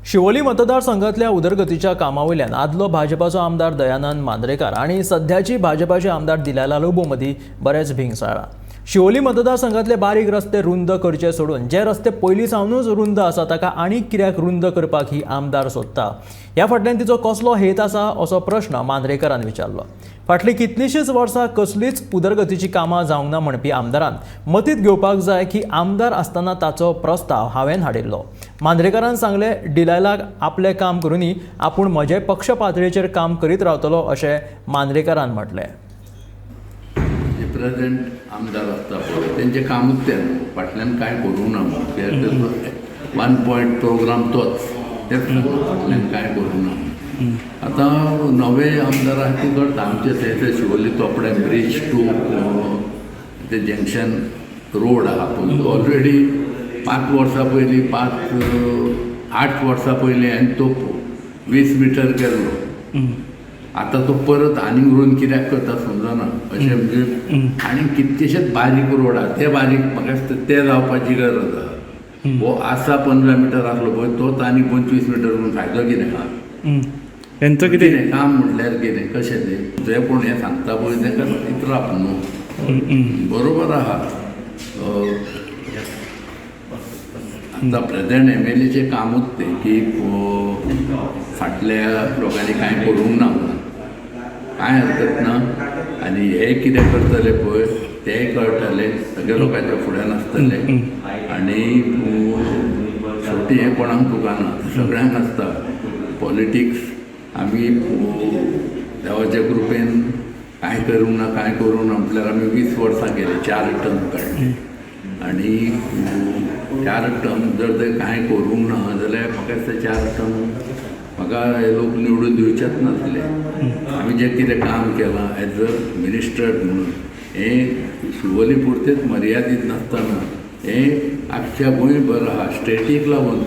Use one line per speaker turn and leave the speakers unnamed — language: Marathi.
शिवोली मतदारसंघातल्या उदरगतीच्या कामावयल्यान आदलो भाजपाचो आमदार दयानंद मांद्रेकार आणि सध्याची भाजपाचे आमदार दिलाला लोबो मदीं बरेच भिंगसळ्ळा। शिवोली मतदारसंघातले बारीक रस्ते रुंद करचे सोडून जे रस्ते पयलीं सावनूच रुंद आसा ताका आनीक कित्याक रुंद करपाक ही आमदार सोदता, ह्या फाटल्यान तिचो कसलो हेत आसा असो प्रश्न मांद्रेकारान विचारलो। फाटली कितलींशींच वर्सां कसलीच उदरगतीची कामां जावंक ना म्हणपी आमदारान मतींत घेवपाक जाय की आमदार आसतना ताचो प्रस्ताव हांवें हाडिल्लो। मांद्रेकारान सांगले, डिलायलाक आपलें काम करूनी आपूण म्हजे पक्ष पातळीचेर काम करीत रावतलो अशें मांद्रेकारान म्हटलें।
प्रेझेंट आमदार आसता पळय तेंचें कामूच तें न्हू, फाटल्यान कांय करूंक ना म्हणून 1 पॉयंट प्रोग्राम तोच तेच फाटल्यान कांय करूंक ना। आतां नवे आमदार आसा ती करता आमचे थंय शिवोली तोपडे ब्रीज टू ते जंक्शन रोड आहा पळय ऑलरेडी 5 वर्सां पयलीं 8 वर्सां पयलीं हांवें तो 20 मिटर केल्लो। आतां तो परत आनीक रोवन कित्याक करता समजना अशें म्हणजे आनी कितकेशेच बारीक रोड आहा ते बारीक म्हाका दिसता ते जावपाची गरज आहा। हो आसा 15 मिटर आसलो पळय तोच आनीक 25 मिटर करून फायदो कितें आहा?
तेंचो कितें
काम म्हटल्यार कितें कशें तें जे कोण हें सांगता पळय तेका इतराप न्हू, बरोबर आहा। आतां प्रेझेंट MLAचें कामूच तें की फाटल्या लोकांनी कांय करूंक ना म्हणून कांय हरकत ना आनी हे कितें करतले पळय तेंय कळटलें, सगळ्या लोकांच्या फुड्यान आसतले आनी शेवटी हें कोणाक तुकाना सगळ्यांक आसता। पॉलिटिक्स आमी देवाच्या कृपेन कांय करूंक ना म्हटल्यार आमी 20 वर्सां केली, 4 टर्म काडले आनी 4 टर्म जर ते कांय करूंक ना जाल्यार म्हाका दिसता 4 टर्म म्हाका हे लोक निवडून दिवचेच नासले। आमी जें कितें काम केलां एज अ मिनिस्टर म्हणून हें शिवोली पुरतेंच मर्यादीत नासतना हें आख्ख्या गोंयभर आहा, स्टेटीक लागून